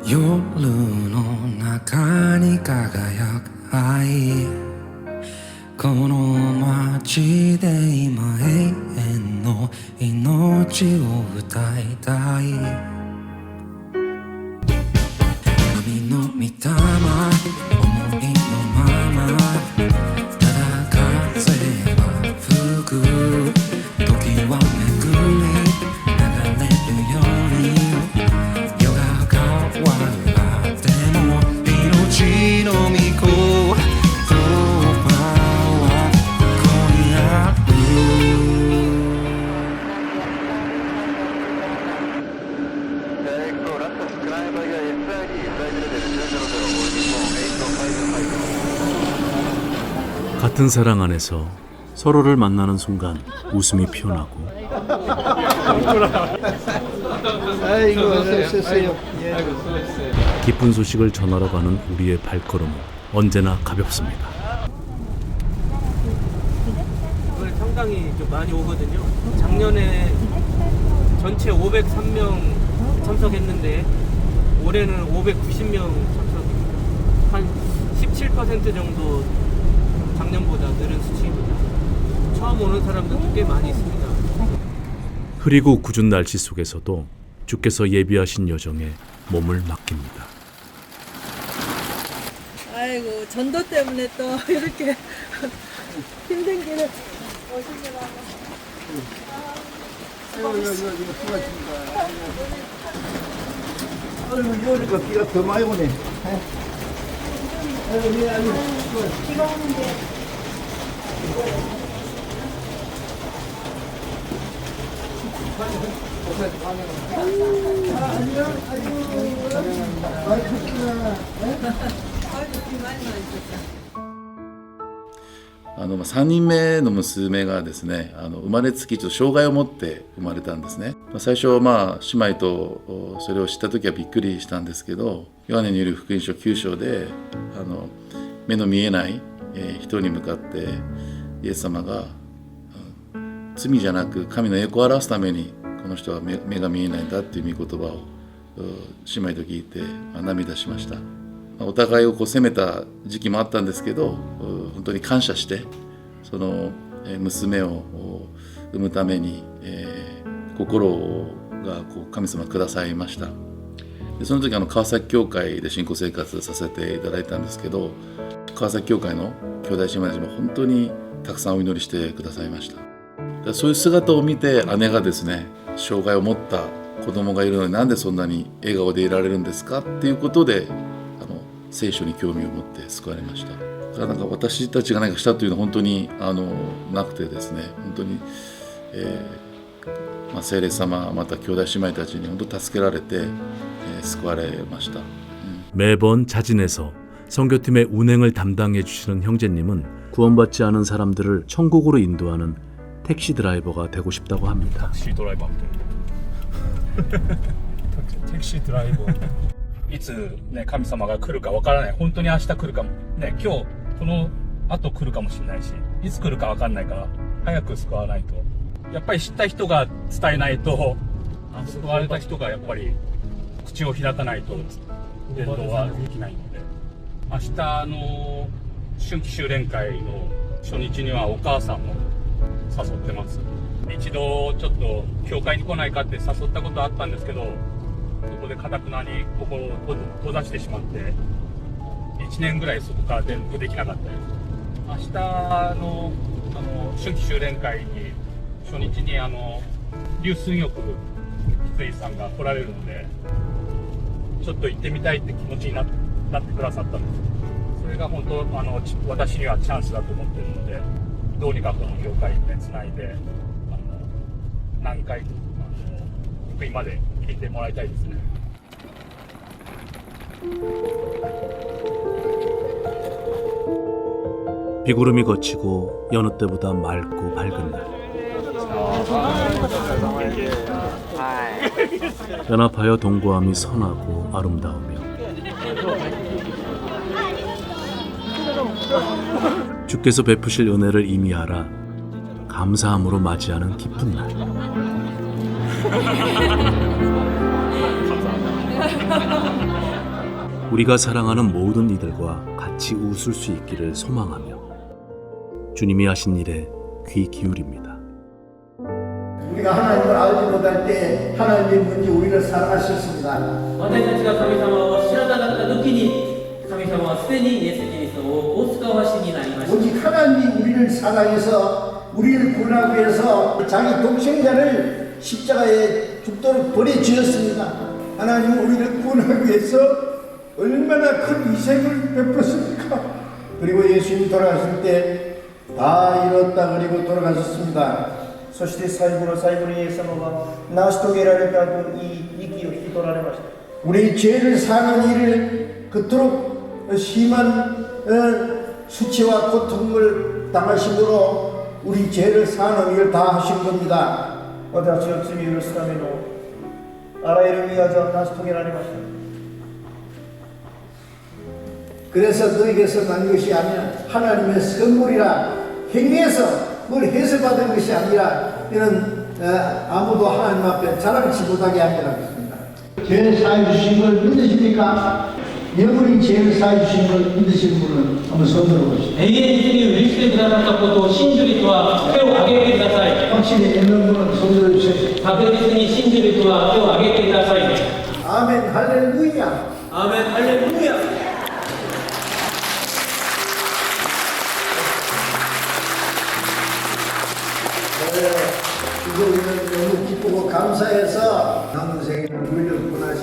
夜の中に輝く愛この街で今永遠の命を歌いたい君の御霊思いのままただ風は吹く時は巡り流れるように夜が変わっても命の御子같은 사랑 안에서 서로를 만나는 순간 웃음이 피어나고 기쁜 소식을 전하러 가는 우리의 발걸음은 언제나 가볍습니다. 이번에 상당히 좀 많이 오거든요. 작년에 전체 503명 참석했는데 올해는 590명 참석입니다. 한 17% 정도 작년보다 늘은 수치입니다. 처음 오는 사람들도 꽤 많이 있습니다. 흐리고 궂은 날씨 속에서도 주께서 예비하신 여정에 몸을 맡깁니다. 아이고 전도 때문에 또 이렇게 힘든 길을 오시느라고. 이거니까 비가 더 많이 오네. 비가 오는데.3人目の娘がですね、生まれつきちょっと障害を持って生まれたんですね。最初姉妹とそれを知った時はびっくりしたんですけど、ヨハネによる福音書9章で目の見えない人に向かってイエス様が罪じゃなく神の栄光を表すためにこの人は目が見えないんだっていう御言葉を姉妹と聞いて涙しました。お互いを責めた時期もあったんですけど、本当に感謝してその娘を産むために心が神様くださいました。でその時川崎教会で信仰生活させていただいたんですけど、川崎教会の兄弟姉妹たちも本当にたくさんお祈りしてくださいました。そういう姿を見て姉がですね、障害を持った子供がいるのになんでそんなに笑顔でいられるんですかっていうことで聖書に興味を持って救われました。だから私たちが何かしたというのは本当になくてですね、本当に、聖霊様また兄弟姉妹たちに本当助けられて、救われました。 매번 자진해서 선교팀의 운행을 담당해 주시는 형제님은 구원받지 않은 사람들을 천국으로 인도하는 택시 드라이버가 되고 싶다고 합니다. 택시 드라이버 택시 드라이버 いつね神様が来るかわからない。本当に明日来るかもね、今日この後来るかもしれないし、いつ来るかわかんないから早く救わないと。やっぱり知った人が伝えないと、救われた人がやっぱり口を開かないと伝道はできないので、明日の春季修練会の初日にはお母さんも誘ってます。一度ちょっと教会に来ないかって誘ったことあったんですけど、そこで堅くなに心を閉ざしてしまって1年ぐらいそこから伝道できなかったです。明日の春季修練会に初日に劉寸翼三井さんが来られるので、ちょっと行ってみたいって気持ちになってくださったんです。それが本当私にはチャンスだと思っているので、どうにかこの業界につないで何回福井まで聞いてもらいたいですね。 비구름이 거치고 여느 때보다 맑고 밝은 날, 연합하여 동거함이 선하고 아름다우며 주께서 베푸실 은혜를 이미 알아 감사함으로 맞이하는 기쁜 날. 우리가 사랑하는 모든 이들과 같이 웃을 수 있기를 소망하며 주님이 하신 일에 귀 기울입니다. 우리가 하나님을 알지 못할 때 하나님이 먼저 우리를 사랑하셨습니다. 私たちが神様を知らなかった時に神様はすでにイエス・キリストをお使わしになりました。 오직 하나님이 우리를 사랑해서 우리를 구원하기 위해서 자기 독생자를 십자가에 죽도록 보내주셨습니다. 하나님은 우리를 구원하기 위해서 얼마나 큰 희생을 베풀었습니까? 그리고 예수님이 돌아가실 때 다 이뤘다 그리고 돌아가셨습니다. そして最後の最後にイエス様は成し遂げられた分いい息を引き取られました。 우리 죄를 사는 일을 그토록 심한 수치와 고통을 당하심으로 우리 죄를 사는 일을 다 하신 겁니다. 私の罪を許すためのあらゆる宮座を成し遂げられました。 그래서 너에게서 난 것이 아니라 하나님의 선물이라 행위에서 뭘 해서 받은 것이 아니라 이는 아무도 하나님 앞에 자랑치 못하게 함이라 했습니다. 죄를 사해 주신 걸 믿으십니까? 영원히 죄를 사해 주신 걸 믿으시는 분은 한번 손 들어보시죠. 永遠に罪を許してくださったことを信じる人は手を挙げてください。 확실히 믿는 분은 손 들어주세요. 確実に信じる人は手を挙げてください。 아멘 할렐루야. アーメンハレルヤ。 이제 우리는 너무 기쁘고 감사해서 남은 생애를 우리를 구원하신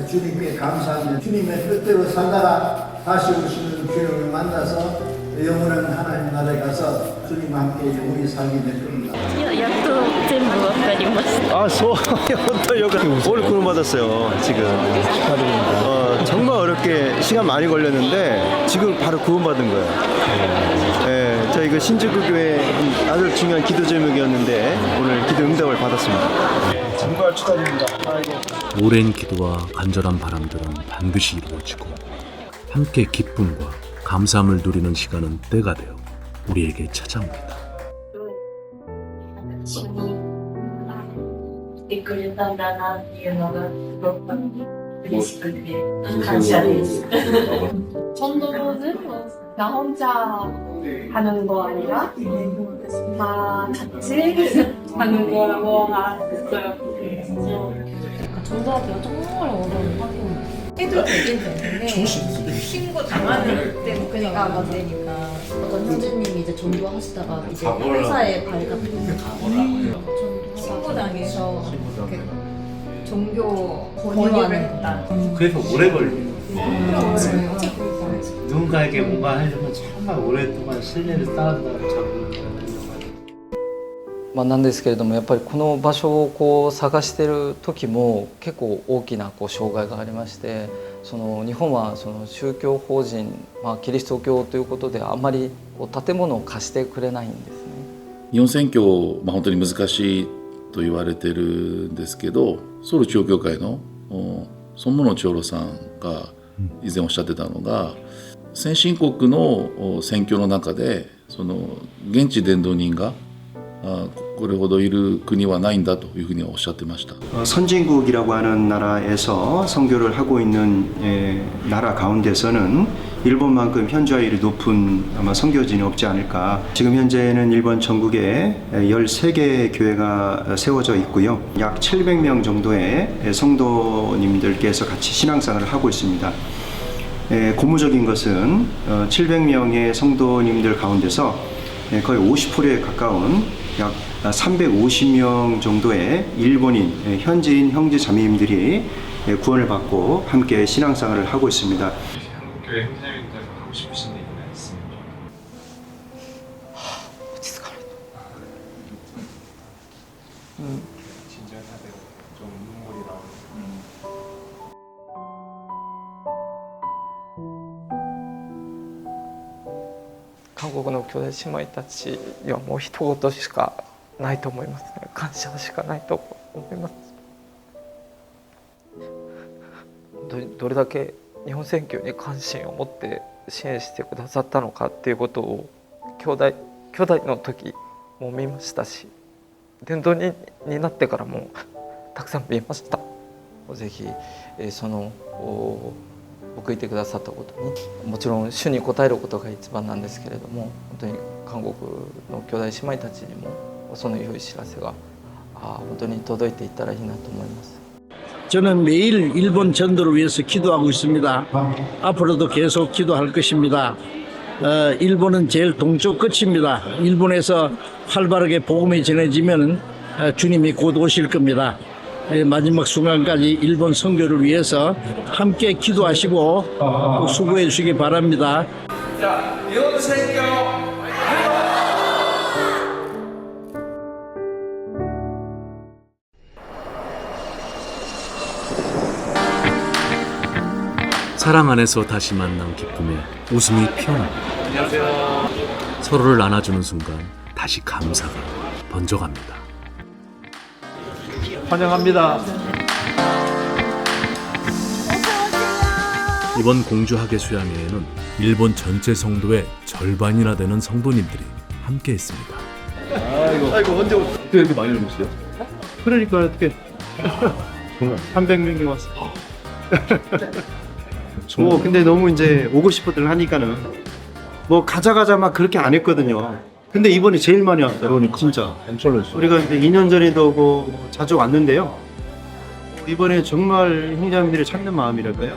주님께 감사하며 주님의 뜻대로 살다가 다시 오시는 주님을 만나서 영원한 하나님 나라에 가서 주님과 함께 영원히 살게 될 겁니다. やっと全部わかりました。 아,本当よかった. 오늘 구원 받았어요. 지금. 축하드립니다. 정말 어렵게 시간 많이 걸렸는데 지금 바로 구원 받은 거예요. 네, 저희 그 신주교회 아주 중요한 기도 제목이었는데 오늘 기도 응답을 받았습니다. 정말 축하드립니다. 오랜 기도와 간절한 바람들은 반드시 이루어지고 함께 기쁨과 감사함을 누리는 시간은 때가 되어 우리에게 찾아옵니다. 一緒に来てくれたんだなっていうのがすごく嬉しくて感謝です。 전도는 나 혼자 하는 거 아니라 다 같이 하는 거라고 알았어요. 전도하기가 정말 어려운 확인. 해도 되긴 되는데 신고 당하는 때 그냥 안 되니까. 어떤 형제님이 이제 전도하시다가 이제 회사에 발각된 신고당해서 이렇게 종교 권유를 했다. 그래서 오래 걸려요. 누군가에게 뭔가 하려면 정말 오랫동안 신뢰를 쌓았다고 적응을 なんですけれどもやっぱりこの場所をこう探している時も結構大きなこう障害がありまして、その日本はその宗教法人、キリスト教ということであまりこう建物を貸してくれないんですね。日本選挙、本当に難しいと言われてるんですけど、ソウル地方教会の孫武長老さんが以前おっしゃってたのが、先進国の選挙の中でその現地伝道人がこれほどいる国はないんだというふうにおっしゃってました。 선진국이라고 하는 나라에서 선교를 하고 있는 나라 가운데서는 일본만큼 현저율이 높은 아마 선교진이 없지 않을까. 지금 현재는 일본 전국에 13개 교회가 세워져 있고요. 약 700명 정도의 성도님들께서 같이 신앙생활을 하고 있습니다. 고무적인 것은 700명의 성도님들 가운데서 거의 50%에 가까운 약 350명 정도의 일본인 현지인 형제 자매님들이 구원을 받고 함께 신앙생활을 하고 있습니다. 교회 형제님들 하고 싶으신 얘기나 있습니까? 진지하게 좀 눈물이 나오는. 韓国の兄弟姉妹たちにはもう一言しかないと思いますね。感謝しかないと思います。本当にどれだけ日本選挙に関心を持って支援してくださったのかっていうことを兄弟の時も見ましたし、伝道人になってからもたくさん見ました。ぜひその報いてくださったことにもちろん主に応えることが一番なんですけれども、本当に韓国の兄弟姉妹たちにもその良い知らせが本当に届いていったらいいなと思います。 저는 매일 일본 전도를 위해서 기도하고 있습니다. 앞으로도 계속 기도할 것입니다. 일본은 제일 동쪽 끝입니다. 일본에서 활발하게 복음이 전해지면 주님이 곧 오실 겁니다. 마지막 순간까지 일본 선교를 위해서 함께 기도하시고 수고해 주시기 바랍니다. 자, 윤생경 사랑 안에서 다시 만난 기쁨에 웃음이 피어납니다. 서로를 안아주는 순간 다시 감사가 번져갑니다. 환영합니다. 이번 공주학예 수양회에는 일본 전체 성도의 절반이나 되는 성도님들이 함께했습니다. 아이고 언제 어떻게 이렇게 많이 오셨어요? 그러니까 어떻게 300명이 왔어. 근데 너무 이제 오고 싶어들 하니까는 뭐 가자 막 그렇게 안 했거든요. 근데 이번에 제일 많이 왔어요. 그러니까 진짜 우리가 이제 2년 전에도 오고 자주 왔는데요. 이번에 정말 형제자매들이 찾는 마음이랄까요?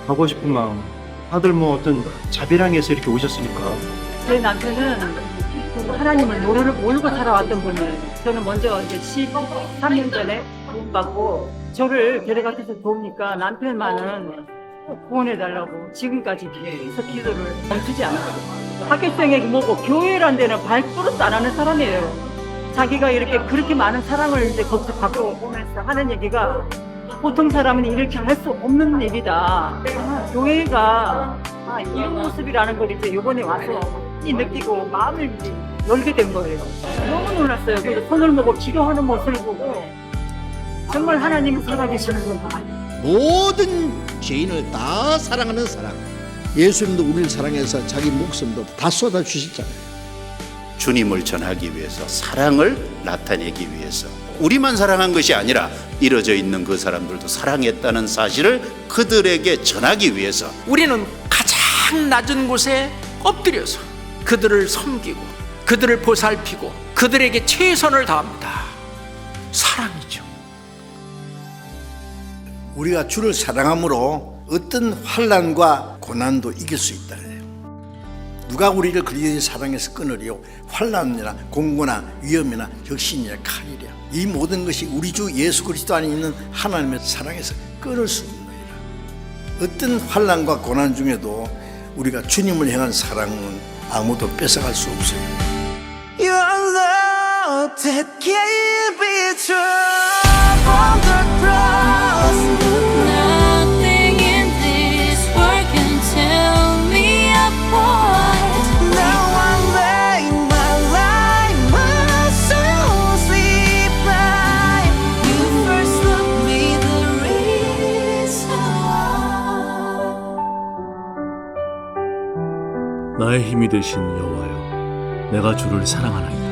가고 싶은 마음. 다들 뭐 어떤 자비랑에서 이렇게 오셨으니까. 제 남편은 하나님을 모르고 살아왔던 분이에요. 저는 먼저 이제 13년 전에 구원받고 저를 데려가서 도우니까 남편만은 구원해달라고 지금까지 계속 기도를 멈추지 않았어요. 학교생에 뭐고 교회란 데는 발버릇도 안 하는 사람이에요. 자기가 이렇게 그렇게 많은 사랑을 이제 거기서 받고 오면서 하는 얘기가 보통 사람은 이렇게 할 수 없는 일이다. 교회가 이런 모습이라는 걸 이제 이번에 와서 느끼고 마음을 이제 열게 된 거예요. 너무 놀랐어요. 그래서 손을 모고 기도하는 모습을 보고 정말 하나님이 살아계시는구나. 모든 죄인을 다 사랑하는 사랑. 예수님도 우리를 사랑해서 자기 목숨도 다 쏟아주셨잖아요. 주님을 전하기 위해서, 사랑을 나타내기 위해서 우리만 사랑한 것이 아니라 이루어져 있는 그 사람들도 사랑했다는 사실을 그들에게 전하기 위해서 우리는 가장 낮은 곳에 엎드려서 그들을 섬기고 그들을 보살피고 그들에게 최선을 다합니다. 사랑이죠. 우리가 주를 사랑함으로 어떤 환난과 고난도 이길 수 있다. 누가 우리를 그리 사랑해서 끊으리요? 환난이나 공고나 위험이나 혁신이나 칼이랴. 이 모든 것이 우리 주 예수 그리스도 안에 있는 하나님의 사랑에서 끊을 수 있는 거라. 어떤 환난과 고난 중에도 우리가 주님을 향한 사랑은 아무도 뺏어갈 수 없어요. Your love that gave me true from the cross. Nothing in this world can tell me apart. Now I lay my life, my soul sleep right. You first loved me, the reason why. 나의 힘이 되신 여호와여, 내가 주를 사랑하나이다.